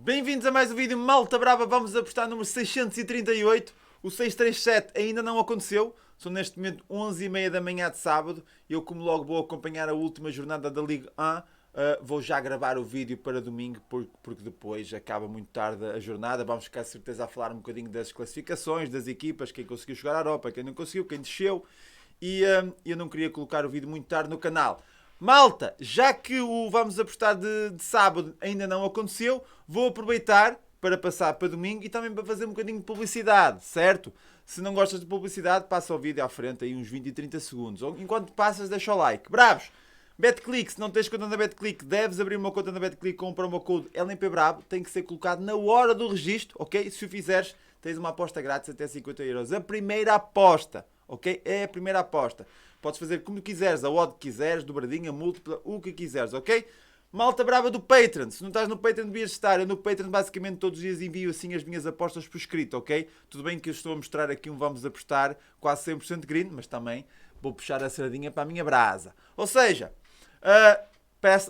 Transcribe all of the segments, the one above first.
Bem-vindos a mais um vídeo, malta brava. Vamos apostar número 638. O 637 ainda não aconteceu. São neste momento 11h30 da manhã de sábado. Eu, como logo vou acompanhar a última jornada da Ligue 1, vou já gravar o vídeo para domingo, porque depois acaba muito tarde a jornada. Vamos ficar, certeza, a falar um bocadinho das classificações, das equipas, quem conseguiu chegar à Europa, quem não conseguiu, quem desceu. E eu não queria colocar o vídeo muito tarde no canal. Malta, já que o vamos apostar de sábado ainda não aconteceu, vou aproveitar para passar para domingo e também para fazer um bocadinho de publicidade, certo? Se não gostas de publicidade, passa o vídeo à frente aí uns 20 e 30 segundos. Ou enquanto passas, deixa o like. Bravos! BetClick, se não tens conta na BetClick, deves abrir uma conta na BetClick com o promo code LMPBravo. Tem que ser colocado na hora do registro, ok? Se o fizeres, tens uma aposta grátis até 50€. A primeira aposta, ok? É a primeira aposta. Podes fazer como quiseres, a odd que quiseres, dobradinha, múltipla, o que quiseres, ok? Malta brava do Patreon. Se não estás no Patreon, devias estar. Eu no Patreon, basicamente, todos os dias envio assim as minhas apostas por escrito, ok? Tudo bem que eu estou a mostrar aqui um vamos apostar quase 100% green, mas também vou puxar a sardinha para a minha brasa. Ou seja,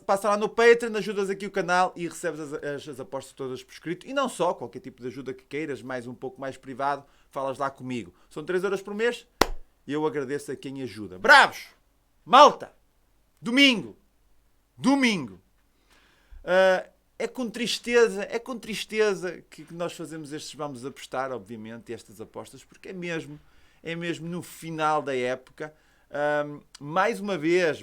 passa lá no Patreon, ajudas aqui o canal e recebes as apostas todas por escrito. E não só, qualquer tipo de ajuda que queiras, mais um pouco mais privado, falas lá comigo. São 3€ por mês. E eu agradeço a quem ajuda. Bravos! Malta! Domingo! É com tristeza que nós fazemos estes vamos apostar, obviamente, estas apostas, porque é mesmo no final da época. Mais uma vez,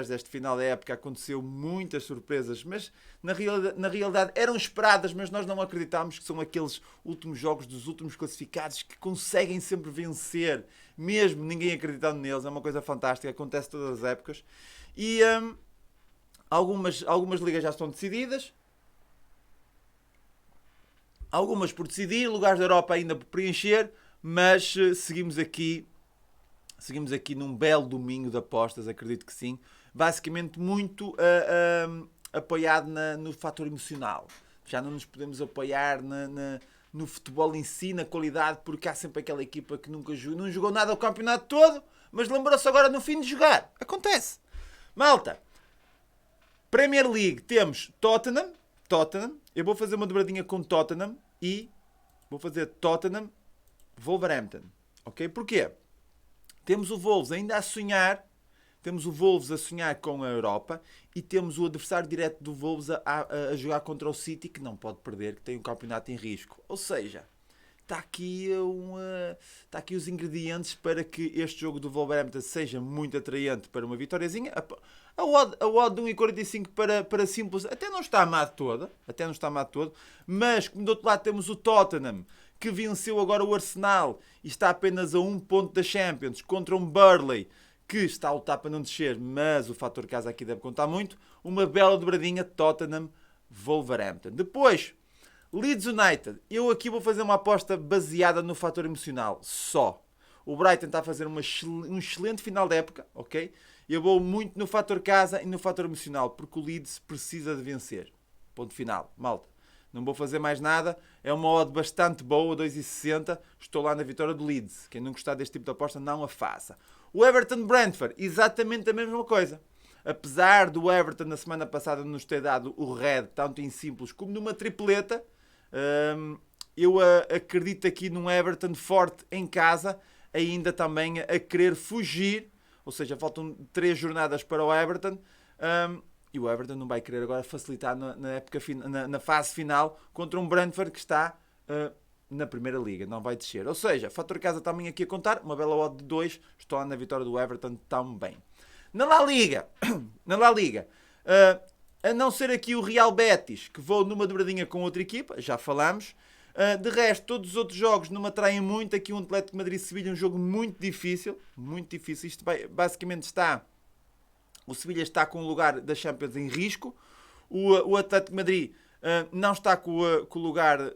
deste final da época aconteceu muitas surpresas, mas na realidade eram esperadas, mas nós não acreditámos que são aqueles últimos jogos dos últimos classificados que conseguem sempre vencer, mesmo ninguém acreditando neles. É uma coisa fantástica, acontece todas as épocas. E algumas ligas já estão decididas, algumas por decidir, lugares da Europa ainda por preencher, mas seguimos aqui num belo domingo de apostas, acredito que sim. Basicamente muito apoiado no fator emocional. Já não nos podemos apoiar no futebol em si, na qualidade, porque há sempre aquela equipa que nunca jogou, não jogou nada o campeonato todo, mas lembrou-se agora no fim de jogar. Acontece. Malta, Premier League temos Tottenham. Eu vou fazer uma dobradinha com Tottenham e vou fazer Tottenham Wolverhampton. Ok? Porquê? Temos o Wolves ainda a sonhar. Temos o Wolves a sonhar com a Europa e temos o adversário direto do Wolves a jogar contra o City, que não pode perder, que tem um campeonato em risco. Ou seja, está aqui os ingredientes para que este jogo do Wolverhampton seja muito atraente para uma vitóriazinha. A odd de 1,45 para simples até não está amado todo, mas como do outro lado temos o Tottenham, que venceu agora o Arsenal e está apenas a 1 ponto da Champions contra um Burnley que está a lutar para não descer, mas o fator casa aqui deve contar muito. Uma bela dobradinha Tottenham-Wolverhampton. Depois, Leeds United. Eu aqui vou fazer uma aposta baseada no fator emocional só. O Brighton está a fazer um excelente final da época, ok? Eu vou muito no fator casa e no fator emocional, porque o Leeds precisa de vencer. Ponto final. Malta. Não vou fazer mais nada. É uma odd bastante boa, 2,60. Estou lá na vitória do Leeds. Quem não gostar deste tipo de aposta, não a faça. O Everton-Brentford, exatamente a mesma coisa. Apesar do Everton, na semana passada, nos ter dado o red, tanto em simples como numa tripleta, eu acredito aqui num Everton forte em casa, ainda também a querer fugir. Ou seja, faltam 3 jornadas para o Everton. E o Everton não vai querer agora facilitar na fase final contra um Brentford que está na Primeira Liga, não vai descer. Ou seja, fator casa também aqui a contar, uma bela odd de 2, estou lá na vitória do Everton também. Na La Liga, a não ser aqui o Real Betis, que vou numa dobradinha com outra equipa, já falamos. De resto, todos os outros jogos não me atraem muito. Aqui um Atlético Madrid-Sevilha, um jogo muito difícil. Isto basicamente está... O Sevilha está com o lugar da Champions em risco. O Atlético de Madrid não está com o lugar...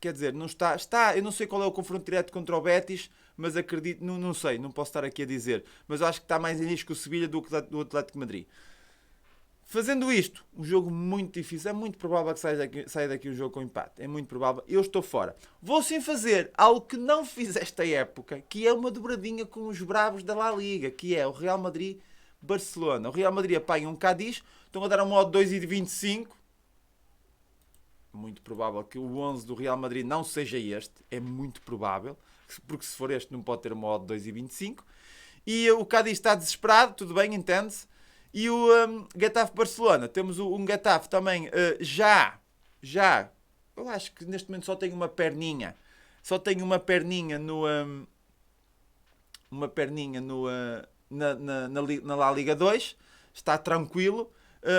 Quer dizer, não está... Eu não sei qual é o confronto direto contra o Betis, mas acredito... Não sei, não posso estar aqui a dizer. Mas eu acho que está mais em risco o Sevilha do que o Atlético de Madrid. Fazendo isto, um jogo muito difícil. É muito provável que saia daqui um jogo com empate. É muito provável. Eu estou fora. Vou sim fazer algo que não fiz esta época, que é uma dobradinha com os bravos da La Liga, que é o Real Madrid-Barcelona. O Real Madrid apanha um Cádiz. Estão a dar uma odd 2,25. muito provável que o 11 do Real Madrid não seja este, é muito provável, porque se for este não pode ter uma odd de 2,25. E o Cádiz está desesperado, tudo bem, entende-se. E o Getafe-Barcelona, temos um Getafe também já, eu acho que neste momento só tem uma perninha no... na La Liga 2, está tranquilo,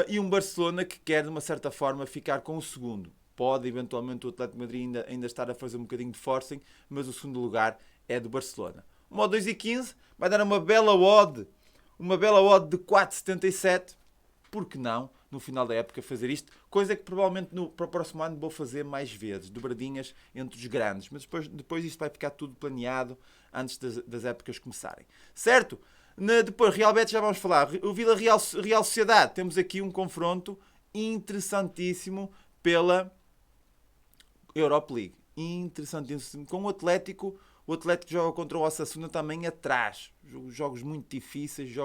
e um Barcelona que quer de uma certa forma ficar com o segundo. Pode eventualmente o Atlético de Madrid ainda estar a fazer um bocadinho de forcing, mas o segundo lugar é do Barcelona. Uma odd 2,15 vai dar uma bela odd de 4,77. Por que não, no final da época, fazer isto? Coisa que provavelmente para o próximo ano vou fazer mais vezes, dobradinhas entre os grandes. Mas depois isto vai ficar tudo planeado antes das épocas começarem. Certo? Depois, Real Betis já vamos falar. O Vila Real Sociedade, temos aqui um confronto interessantíssimo pela Europa League. Interessantíssimo. Com o Atlético joga contra o Osasuna também atrás. Jogos muito difíceis.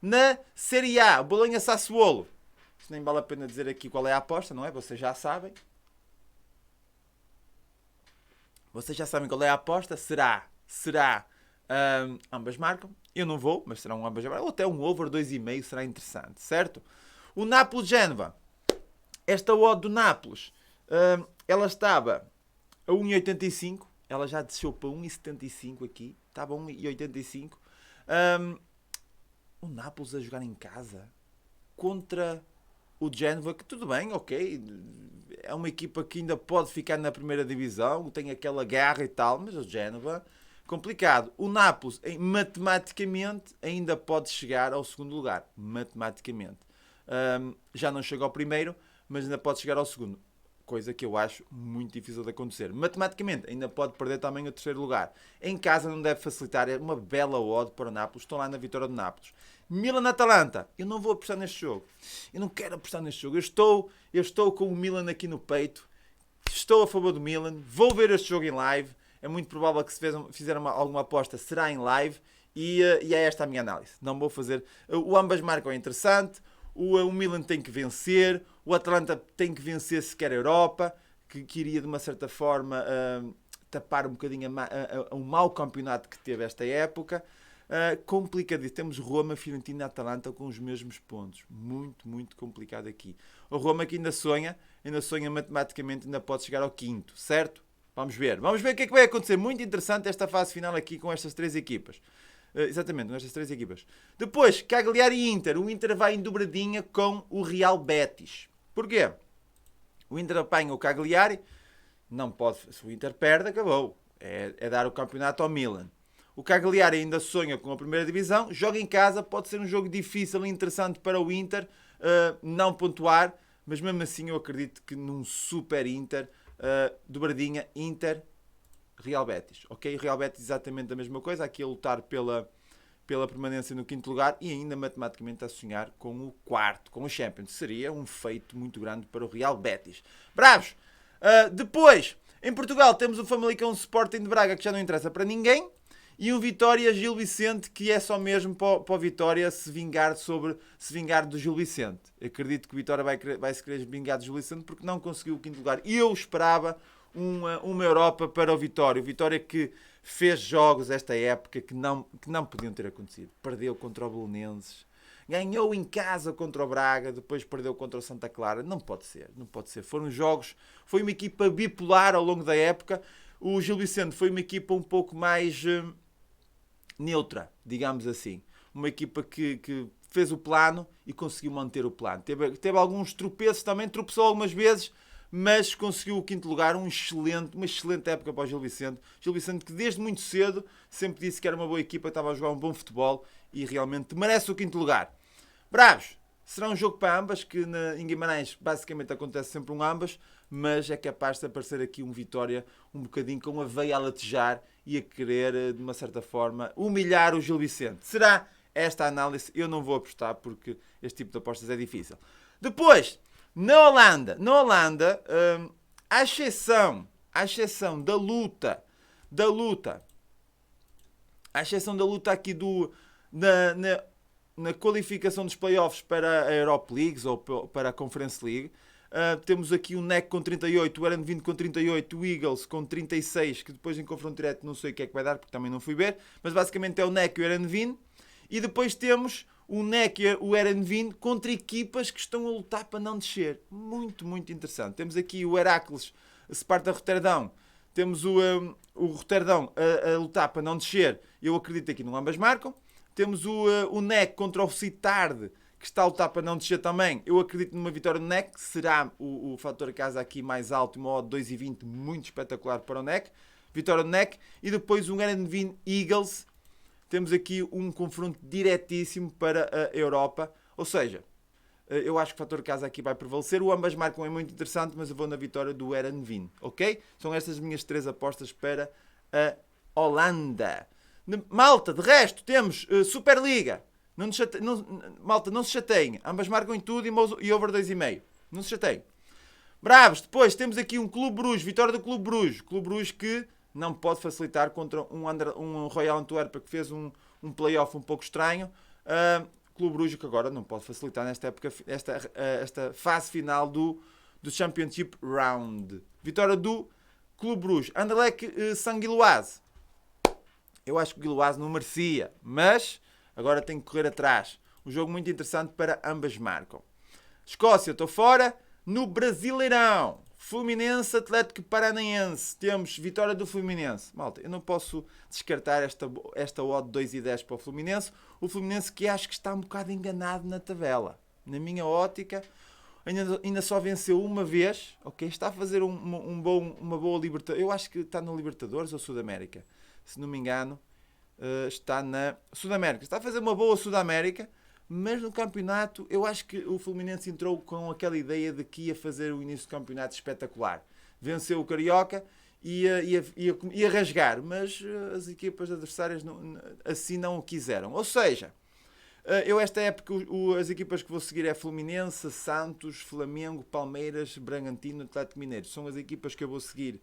Na Série A, Bolonha-Sassuolo. Isto nem vale a pena dizer aqui qual é a aposta, não é? Vocês já sabem. Qual é a aposta. Será ambas marcam. Eu não vou, mas serão ambas marcam. Ou até um over 2,5 será interessante, certo? O Nápoles-Génova. Esta odd do Nápoles, ela estava a 1,85. Ela já desceu para 1,75 aqui. Estava a 1,85. O Nápoles a jogar em casa contra o Génova, que tudo bem, ok. É uma equipa que ainda pode ficar na primeira divisão, tem aquela garra e tal, mas o Génova, complicado. O Nápoles, matematicamente, ainda pode chegar ao segundo lugar. Matematicamente. Já não chega ao primeiro, mas ainda pode chegar ao segundo. Coisa que eu acho muito difícil de acontecer. Matematicamente, ainda pode perder também o terceiro lugar. Em casa não deve facilitar. É uma bela odd para o Nápoles. Estão lá na vitória do Nápoles. Milan-Atalanta. Eu não vou apostar neste jogo. Eu não quero apostar neste jogo. Eu estou com o Milan aqui no peito. Estou a favor do Milan. Vou ver este jogo em live. É muito provável que se fizer alguma aposta será em live. E é esta a minha análise. Não vou fazer... O ambas marcam é interessante. O Milan tem que vencer, o Atalanta tem que vencer se quer a Europa, que iria de uma certa forma tapar um bocadinho o mau campeonato que teve esta época. Complicadíssimo. Temos Roma, Fiorentina e Atalanta com os mesmos pontos. Muito, muito complicado aqui. O Roma que ainda sonha matematicamente, ainda pode chegar ao quinto, certo? Vamos ver o que é que vai acontecer. Muito interessante esta fase final aqui com estas três equipas. Exatamente, nestas três equipas. Depois, Cagliari e Inter. O Inter vai em dobradinha com o Real Betis. Porquê? O Inter apanha o Cagliari. Não pode... Se o Inter perde, acabou. É dar o campeonato ao Milan. O Cagliari ainda sonha com a primeira divisão. Joga em casa. Pode ser um jogo difícil e interessante para o Inter não pontuar. Mas mesmo assim eu acredito que num super Inter, dobradinha, Inter... Real Betis, ok? Real Betis exatamente a mesma coisa, aqui a lutar pela permanência no quinto lugar e ainda matematicamente a sonhar com o quarto, com o Champions. Seria um feito muito grande para o Real Betis. Bravos! Depois, em Portugal temos o Famalicão Sporting de Braga, que já não interessa para ninguém, e o Vitória Gil Vicente, que é só mesmo para o Vitória se vingar do Gil Vicente. Acredito que o Vitória vai se querer vingar do Gil Vicente porque não conseguiu o quinto lugar. E eu esperava uma Europa para o Vitória. O Vitória que fez jogos esta época que não podiam ter acontecido. Perdeu contra o Belenenses, ganhou em casa contra o Braga, depois perdeu contra o Santa Clara. Não pode ser. Foram jogos, foi uma equipa bipolar ao longo da época. O Gil Vicente foi uma equipa um pouco mais neutra, digamos assim. Uma equipa que fez o plano e conseguiu manter o plano. Teve alguns tropeços também, tropeçou algumas vezes, mas conseguiu o quinto lugar, uma excelente época para o Gil Vicente. Gil Vicente que desde muito cedo sempre disse que era uma boa equipa, estava a jogar um bom futebol e realmente merece o quinto lugar. Bravos! Será um jogo para ambas, que em Guimarães basicamente acontece sempre um ambas, mas é capaz de aparecer aqui um Vitória um bocadinho com a veia a latejar e a querer, de uma certa forma, humilhar o Gil Vicente. Será esta a análise? Eu não vou apostar porque este tipo de apostas é difícil. Depois... Na Holanda, à exceção da luta aqui na qualificação dos playoffs para a Europa League ou para a Conference League, Temos aqui o NEC com 38, o Erenvin com 38, o Eagles com 36, que depois em confronto direto não sei o que é que vai dar, porque também não fui ver, mas basicamente é o NEC e o Erenvin. E depois temos o NEC e o Erenvin contra equipas que estão a lutar para não descer. Muito, muito interessante. Temos aqui o Heracles, Sparta Roterdão. Temos o Roterdão a lutar para não descer. Eu acredito que não ambas marcam. Temos o NEC contra o Citard, que está a lutar para não descer também. Eu acredito numa vitória do NEC. Será o fator casa aqui mais alto, uma odd 2,20, muito espetacular para o NEC. Vitória do NEC. E depois um Erenvin Eagles. Temos aqui um confronto diretíssimo para a Europa. Ou seja, eu acho que o fator casa aqui vai prevalecer. O ambas marcam é muito interessante, mas eu vou na vitória do Erenvin. Ok? São estas as minhas 3 apostas para a Holanda. Malta, de resto, temos Superliga. Malta, não se chateiem. Ambas marcam em tudo e over 2,5. Não se chateiem. Bravos, depois temos aqui um Clube Bruges. Vitória do Clube Bruges. Clube Bruges que não pode facilitar contra um Royal Antwerp que fez um play-off um pouco estranho. Clube Bruges que agora não pode facilitar nesta época, esta fase final do Championship Round. Vitória do Clube Bruges. Anderlecht Saint-Gilloise. Eu acho que o Gilloise não merecia, mas agora tem que correr atrás. Um jogo muito interessante para ambas marcam. Escócia, estou fora. No Brasileirão, Fluminense Atlético Paranaense. Temos vitória do Fluminense. Malta, eu não posso descartar esta odd 2,10 para o Fluminense. O Fluminense que acho que está um bocado enganado na tabela. Na minha ótica, ainda só venceu uma vez. Ok, está a fazer uma boa Libertadores. Eu acho que está no Libertadores ou Sudamérica. Se não me engano, está na Sudamérica. Está a fazer uma boa Sudamérica. Mas no campeonato, eu acho que o Fluminense entrou com aquela ideia de que ia fazer o início do campeonato espetacular. Venceu o Carioca e ia rasgar, mas as equipas adversárias assim não o quiseram. Ou seja, eu esta época as equipas que vou seguir é Fluminense, Santos, Flamengo, Palmeiras, Bragantino, Atlético Mineiro. São as equipas que eu vou seguir.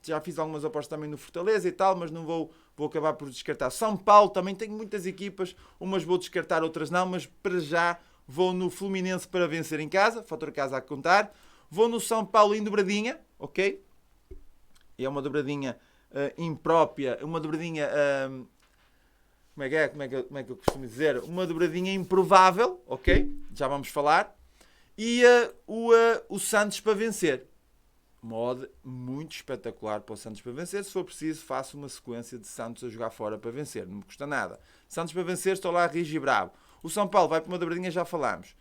Já fiz algumas apostas também no Fortaleza e tal, mas não vou acabar por descartar. São Paulo também tenho muitas equipas, umas vou descartar, outras não, mas para já vou no Fluminense para vencer em casa, fator casa a contar. Vou no São Paulo em dobradinha, ok? É uma dobradinha imprópria, uma dobradinha, como é que eu costumo dizer? Uma dobradinha improvável, ok? Já vamos falar. E o Santos para vencer. Uma odd muito espetacular para o Santos para vencer. Se for preciso, faço uma sequência de Santos a jogar fora para vencer. Não me custa nada. Santos para vencer, estou lá rijo e bravo. O São Paulo vai para uma dobradinha, já falámos.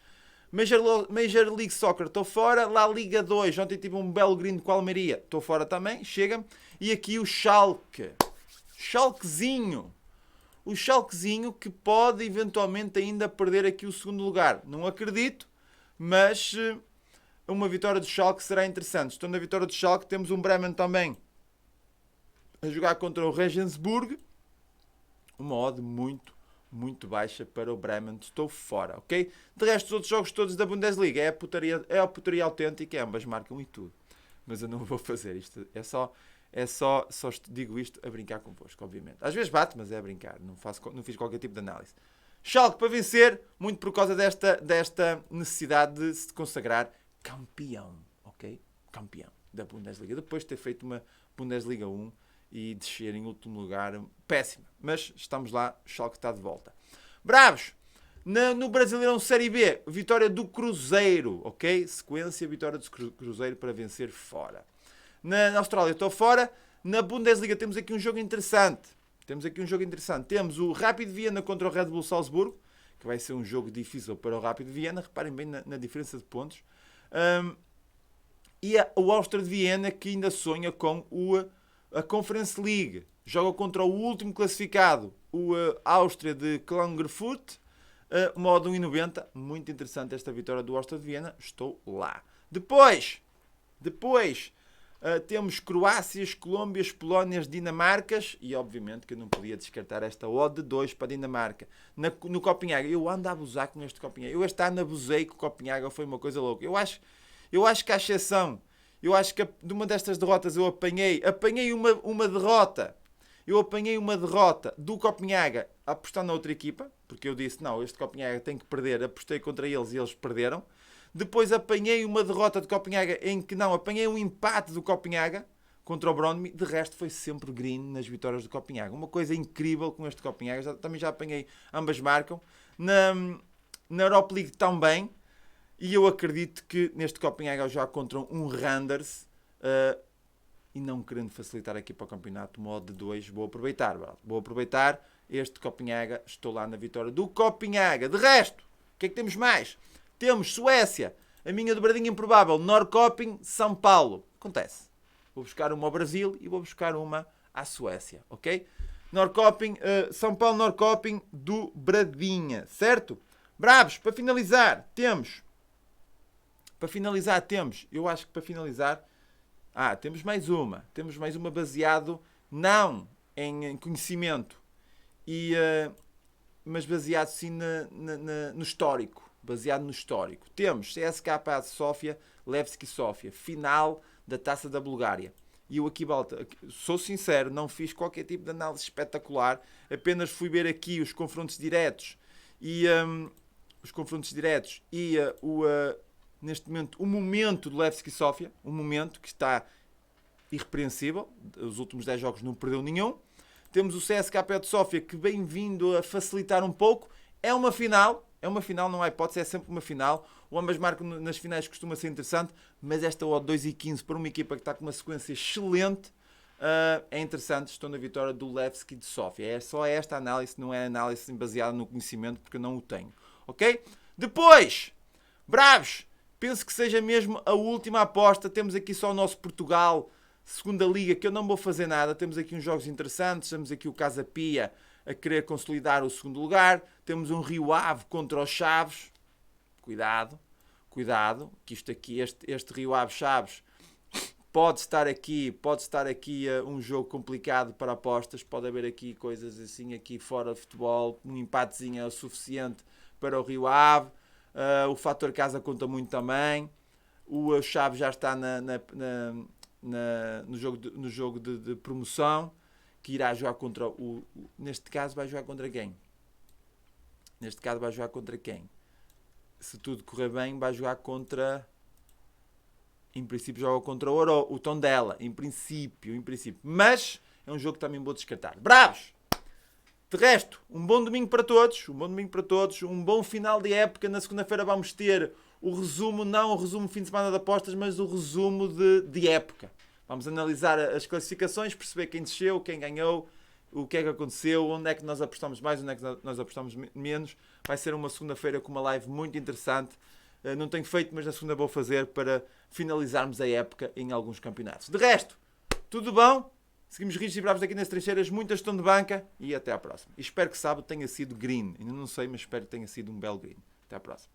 Major League Soccer, estou fora. La Liga 2, ontem tive um belo green com a Almeria. Estou fora também, chega-me. E aqui o Schalke. Schalkezinho. O Schalkezinho que pode eventualmente ainda perder aqui o segundo lugar. Não acredito, mas uma vitória do Schalke será interessante. Estou na vitória do Schalke, temos um Bremen também a jogar contra o Regensburg. Uma odd muito baixa para o Bremen. Estou fora, ok? De resto, os outros jogos todos da Bundesliga é a putaria autêntica, ambas marcam e tudo. Mas eu não vou fazer isto. Só digo isto a brincar convosco, obviamente. Às vezes bate, mas é a brincar. Não fiz qualquer tipo de análise. Schalke para vencer, muito por causa desta necessidade de se consagrar campeão, ok? Campeão da Bundesliga. Depois de ter feito uma Bundesliga 1 e descer em último lugar, péssima. Mas estamos lá, o Schalke está de volta. Bravos! No Brasileirão Série B, vitória do Cruzeiro, ok? Sequência, vitória do Cruzeiro para vencer fora. Na Austrália estou fora. Na Bundesliga temos aqui um jogo interessante. Temos o Rapid Viena contra o Red Bull Salzburgo, que vai ser um jogo difícil para o Rapid Viena. Reparem bem na diferença de pontos. E o Áustria de Viena, que ainda sonha com a Conference League. Joga contra o último classificado, o Áustria de Klagenfurt. Uma odd 1,90. Muito interessante esta vitória do Áustria de Viena. Estou lá. Depois temos Croácias, Colômbias, Polónias, Dinamarcas. E obviamente que eu não podia descartar esta odd de 2 para a Dinamarca. No Copenhague. Eu ando a abusar com este Copenhague. Eu este ano abusei com o Copenhague. Foi uma coisa louca. Eu acho que a exceção. Eu acho que de uma destas derrotas eu apanhei uma derrota. Eu apanhei uma derrota do Copenhague a apostar na outra equipa. Porque eu disse, não, este Copenhague tem que perder. Apostei contra eles e eles perderam. Depois apanhei uma derrota de Copenhaga em que não, apanhei um empate do Copenhaga contra o Brøndby. De resto foi sempre green nas vitórias do Copenhaga. Uma coisa incrível com este Copenhaga. Também já apanhei, ambas marcam. Na Europa League também. E eu acredito que neste Copenhaga eu já contra um Randers. E não querendo facilitar aqui para o campeonato, modo de 2, vou aproveitar. Vou aproveitar este Copenhaga. Estou lá na vitória do Copenhaga. De resto, o que é que temos mais? Temos Suécia, a minha dobradinha improvável, Norrköping, São Paulo. Acontece. Vou buscar uma ao Brasil e vou buscar uma à Suécia, ok? Norrköping, São Paulo, Norrköping, dobradinha, certo? Bravos, para finalizar, temos... eu acho que para finalizar... temos mais uma. Temos mais uma baseado, não em conhecimento, mas baseado sim no histórico. Baseado no histórico. Temos CSKA Sofia, Levski Sofia, final da Taça da Bulgária. E eu aqui, sou sincero, não fiz qualquer tipo de análise espetacular, apenas fui ver aqui os confrontos diretos neste momento, o momento do Levski Sofia, um momento que está irrepreensível, os últimos 10 jogos não perdeu nenhum. Temos o CSKA de Sofia, que vem vindo a facilitar um pouco. É uma final, não há hipótese, é sempre uma final. O ambas marcam nas finais, costuma ser interessante, mas esta odd 2,15 para uma equipa que está com uma sequência excelente, é interessante. Estou na vitória do Levski de Sofia. É só esta análise, não é análise baseada no conhecimento, porque eu não o tenho. Ok? Depois, bravos, penso que seja mesmo a última aposta. Temos aqui só o nosso Portugal, segunda liga, que eu não vou fazer nada. Temos aqui uns jogos interessantes. Temos aqui o Casa Pia a querer consolidar o segundo lugar. Temos um Rio Ave contra os Chaves. Cuidado, que isto aqui, este Rio Ave Chaves pode estar aqui um jogo complicado para apostas. Pode haver aqui coisas assim aqui fora de futebol. Um empatezinho é o suficiente para o Rio Ave. O fator casa conta muito também. O Chaves já está no jogo de promoção, que irá jogar contra neste caso vai jogar contra quem? Se tudo correr bem, vai jogar contra... Em princípio joga contra o Tondela. Em princípio. Mas é um jogo que também vou descartar. Bravos! De resto, um bom domingo para todos. Um bom final de época. Na segunda-feira vamos ter o resumo, não o resumo fim de semana de apostas, mas o resumo de época. Vamos analisar as classificações, perceber quem desceu, quem ganhou, o que é que aconteceu, onde é que nós apostamos mais, onde é que nós apostamos menos. Vai ser uma segunda-feira com uma live muito interessante. Não tenho feito, mas na segunda vou fazer para finalizarmos a época em alguns campeonatos. De resto, tudo bom? Seguimos rígidos e bravos aqui nas trincheiras. Muita gestão de banca e até à próxima. E espero que sábado tenha sido green. Ainda não sei, mas espero que tenha sido um belo green. Até à próxima.